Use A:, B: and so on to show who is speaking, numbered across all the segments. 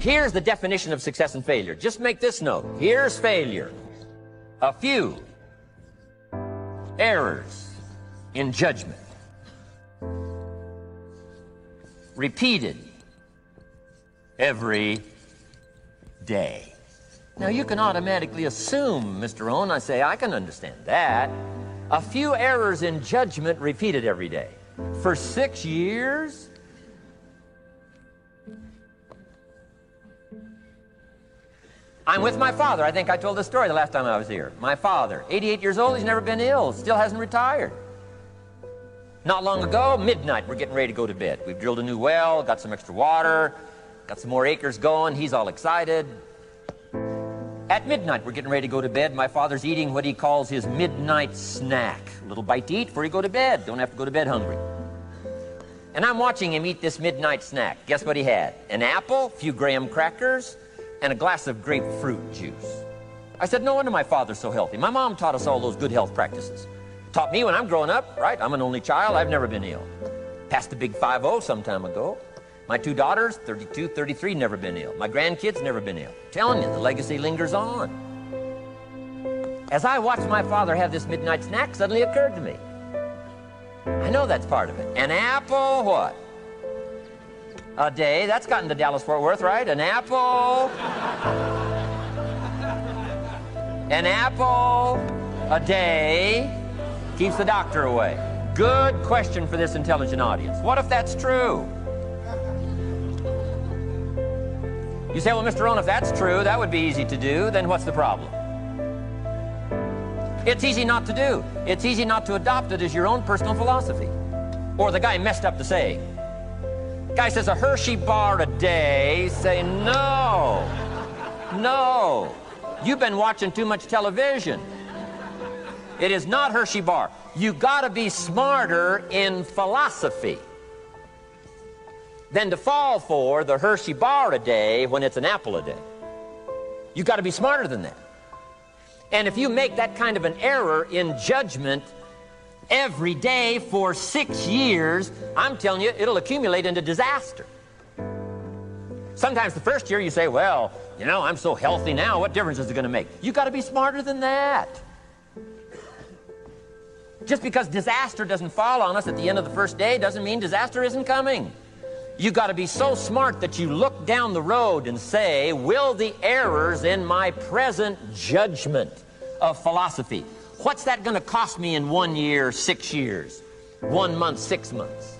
A: Here's the definition of success and failure. Just make this note. Here's failure. A few errors in judgment, repeated every day. Now, you can automatically assume, Mr. Rohn, I say, I can understand that. A few errors in judgment repeated every day. For 6 years? I'm with my father. I think I told this story the last time I was here. My father, 88 years old, he's never been ill, still hasn't retired. Not long ago, midnight, we're getting ready to go to bed. We've drilled a new well, got some extra water, got some more acres going. He's all excited. At midnight, we're getting ready to go to bed. My father's eating what he calls his midnight snack. A little bite to eat before you go to bed. Don't have to go to bed hungry. And I'm watching him eat this midnight snack. Guess what he had? An apple, a few graham crackers, and a glass of grapefruit juice. I said, no wonder my father's so healthy. My mom taught us all those good health practices. Taught me when I'm growing up, right? I'm an only child. I've never been ill. Passed the big 5-0 some time ago. My 2 daughters, 32, 33, never been ill. My grandkids, never been ill. I'm telling you, the legacy lingers on. As I watched my father have this midnight snack, suddenly occurred to me. I know that's part of it. An apple, what? A day. That's gotten to Dallas-Fort Worth, right? An apple. An apple a day keeps the doctor away. Good question for this intelligent audience. What if that's true? You say, well, Mr. Rohn, if that's true, that would be easy to do. Then what's the problem? It's easy not to do. It's easy not to adopt it as your own personal philosophy. Or the guy messed up the saying. Guy says a Hershey bar a day. Say, no. No. You've been watching too much television. It is not Hershey bar. You got to be smarter in philosophy than to fall for the Hershey bar a day when it's an apple a day. You got to be smarter than that. And if you make that kind of an error in judgment every day for 6 years, I'm telling you, it'll accumulate into disaster. Sometimes the first year you say, well, you know, I'm so healthy now, what difference is it going to make? You got to be smarter than that. Just because disaster doesn't fall on us at the end of the first day doesn't mean disaster isn't coming. You got to be so smart that you look down the road and say, will the errors in my present judgment of philosophy, what's that going to cost me in 1 year, 6 years, 1 month, 6 months?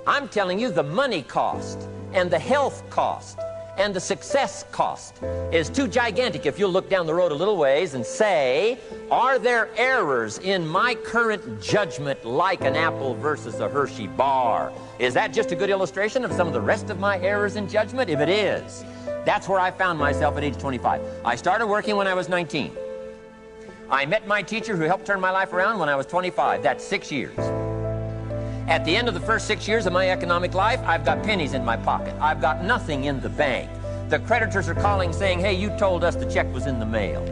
A: I'm telling you, the money cost and the health cost and the success cost is too gigantic if you'll look down the road a little ways and say, are there errors in my current judgment like an apple versus a Hershey bar? Is that just a good illustration of some of the rest of my errors in judgment? If it is, that's where I found myself at age 25. I started working when I was 19. I met my teacher who helped turn my life around when I was 25. That's 6 years. At the end of the first 6 years of my economic life, I've got pennies in my pocket. I've got nothing in the bank. The creditors are calling saying, hey, you told us the check was in the mail.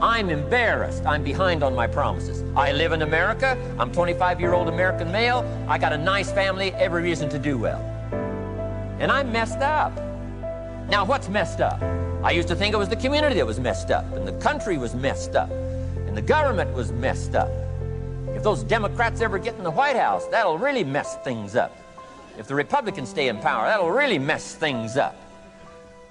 A: I'm embarrassed. I'm behind on my promises. I live in America. I'm 25-year-old American male. I got a nice family, every reason to do well. And I'm messed up. Now, what's messed up? I used to think it was the community that was messed up, and the country was messed up, and the government was messed up. If those Democrats ever get in the White House, that'll really mess things up. If the Republicans stay in power, that'll really mess things up.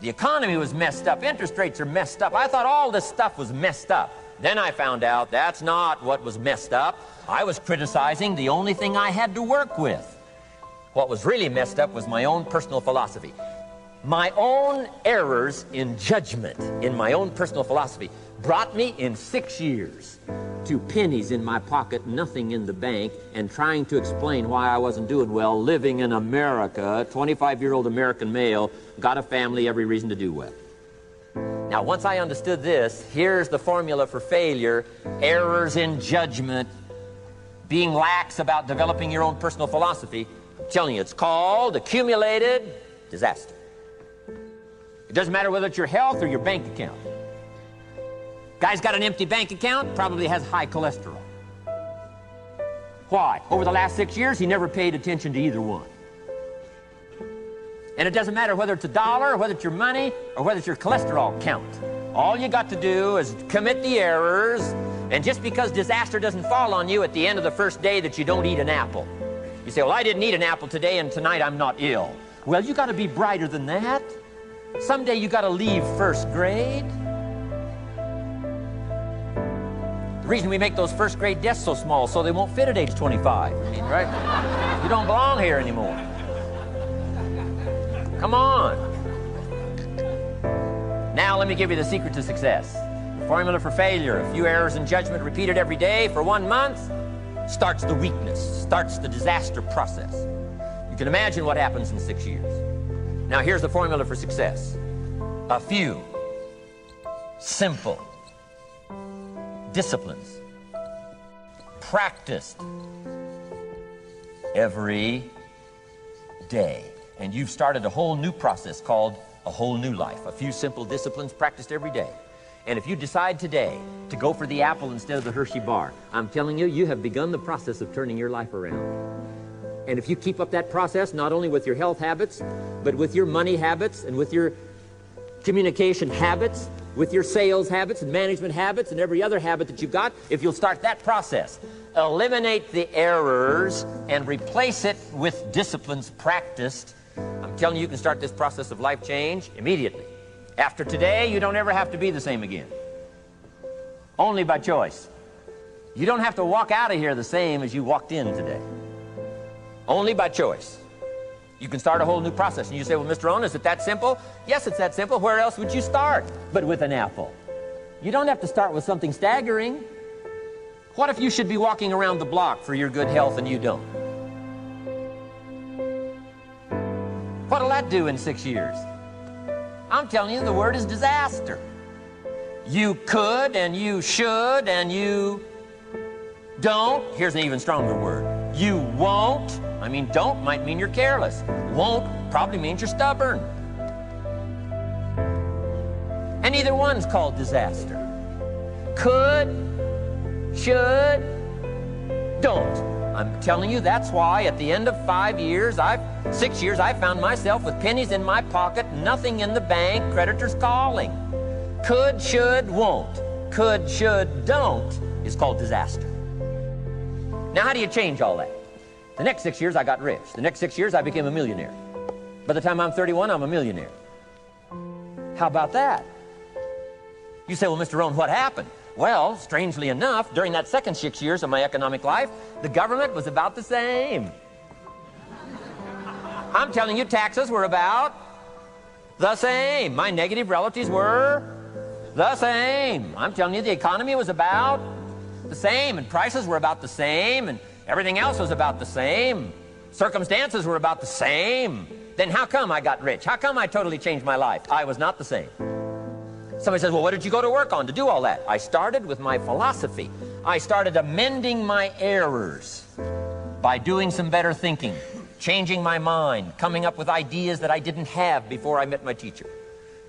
A: The economy was messed up. Interest rates are messed up. I thought all this stuff was messed up. Then I found out that's not what was messed up. I was criticizing the only thing I had to work with. What was really messed up was my own personal philosophy. My own errors in judgment, in my own personal philosophy, brought me in 6 years to pennies in my pocket, nothing in the bank, and trying to explain why I wasn't doing well, living in America, 25-year-old American male, got a family, every reason to do well. Now, once I understood this, here's the formula for failure: errors in judgment, being lax about developing your own personal philosophy. I'm telling you, it's called accumulated disaster. It doesn't matter whether it's your health or your bank account. Guy's got an empty bank account, probably has high cholesterol. Why? Over the last 6 years, he never paid attention to either one. And it doesn't matter whether it's $1, or whether it's your money, or whether it's your cholesterol count. All you got to do is commit the errors, and just because disaster doesn't fall on you at the end of the first day that you don't eat an apple. You say, well, I didn't eat an apple today, and tonight I'm not ill. Well, you got to be brighter than that. Someday you got to leave first grade. The reason we make those first grade desks so small so they won't fit at age 25. I mean, right? You don't belong here anymore. Come on. Now let me give you the secret to success. The formula for failure: a few errors in judgment repeated every day for 1 month starts the weakness, starts the disaster process. You can imagine what happens in 6 years. Now here's the formula for success. A few simple disciplines practiced every day. And you've started a whole new process called a whole new life. A few simple disciplines practiced every day. And if you decide today to go for the apple instead of the Hershey bar, I'm telling you, you have begun the process of turning your life around. And if you keep up that process, not only with your health habits, but with your money habits and with your communication habits, with your sales habits and management habits and every other habit that you've got, if you'll start that process, eliminate the errors and replace it with disciplines practiced, I'm telling you, you can start this process of life change immediately. After today, you don't ever have to be the same again. Only by choice. You don't have to walk out of here the same as you walked in today. Only by choice. You can start a whole new process. And you say, well, Mr. Rohn, is it that simple? Yes, it's that simple. Where else would you start but with an apple? You don't have to start with something staggering. What if you should be walking around the block for your good health and you don't? What'll that do in 6 years? I'm telling you, the word is disaster. You could and you should and you don't. Here's an even stronger word. You won't. I mean, don't might mean you're careless. Won't probably means you're stubborn. And either one's called disaster. Could, should, don't. I'm telling you, that's why at the end of 6 years, I found myself with pennies in my pocket, nothing in the bank, creditors calling. Could, should, won't. Could, should, don't is called disaster. Now, how do you change all that? The next 6 years, I got rich. The next 6 years, I became a millionaire. By the time I'm 31, I'm a millionaire. How about that? You say, well, Mr. Rohn, what happened? Well, strangely enough, during that second 6 years of my economic life, the government was about the same. I'm telling you, taxes were about the same. My negative relatives were the same. I'm telling you, the economy was about the same, and prices were about the same, and everything else was about the same. Circumstances were about the same. Then how come I got rich? How come I totally changed my life? I was not the same. Somebody says, well, what did you go to work on to do all that? I started with my philosophy. I started amending my errors by doing some better thinking, changing my mind, coming up with ideas that I didn't have before I met my teacher.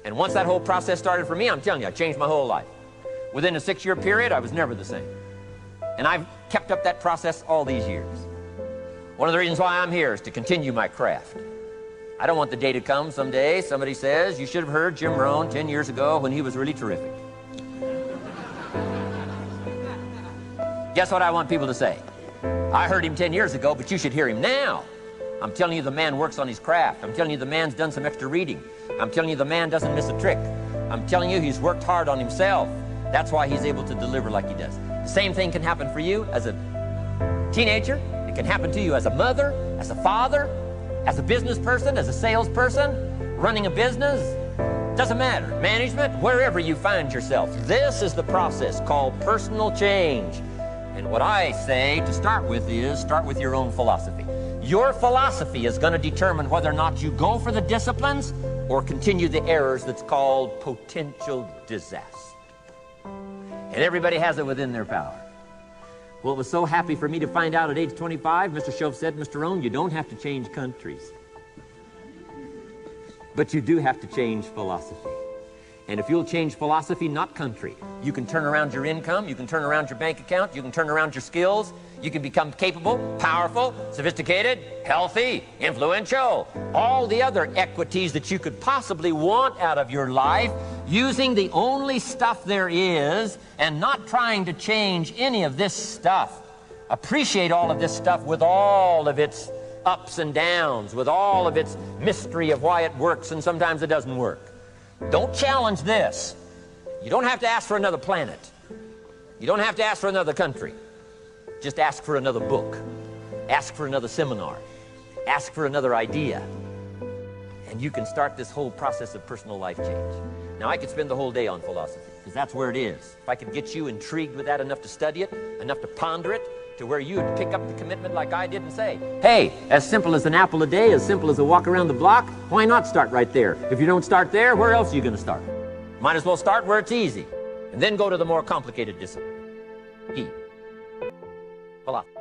A: And once that whole process started for me, I'm telling you, I changed my whole life. Within a 6-year period, I was never the same. And I've kept up that process all these years. One of the reasons why I'm here is to continue my craft. I don't want the day to come someday somebody says, you should have heard Jim Rohn 10 years ago when he was really terrific. Guess what I want people to say? I heard him 10 years ago, but you should hear him now. I'm telling you, the man works on his craft. I'm telling you, the man's done some extra reading. I'm telling you, the man doesn't miss a trick. I'm telling you, he's worked hard on himself. That's why he's able to deliver like he does. The same thing can happen for you as a teenager. It can happen to you as a mother, as a father, as a business person, as a salesperson, running a business. Doesn't matter. Management, wherever you find yourself. This is the process called personal change. And what I say to start with is start with your own philosophy. Your philosophy is going to determine whether or not you go for the disciplines or continue the errors that's called potential disaster. And everybody has it within their power. Well, it was so happy for me to find out at age 25, Mr. Shove said, Mr. Rohn, you don't have to change countries. But you do have to change philosophy. And if you'll change philosophy, not country, you can turn around your income, you can turn around your bank account, you can turn around your skills, you can become capable, powerful, sophisticated, healthy, influential, all the other equities that you could possibly want out of your life, using the only stuff there is and not trying to change any of this stuff. Appreciate all of this stuff with all of its ups and downs, with all of its mystery of why it works and sometimes it doesn't work. Don't challenge this. You don't have to ask for another planet. You don't have to ask for another country. Just ask for another book. Ask for another seminar. Ask for another idea. And you can start this whole process of personal life change. Now, I could spend the whole day on philosophy, because that's where it is. If I could get you intrigued with that enough to study it, enough to ponder it, to where you would pick up the commitment like I did and say, hey, as simple as an apple a day, as simple as a walk around the block, why not start right there? If you don't start there, where else are you going to start? Might as well start where it's easy, and then go to the more complicated discipline. Philosophy.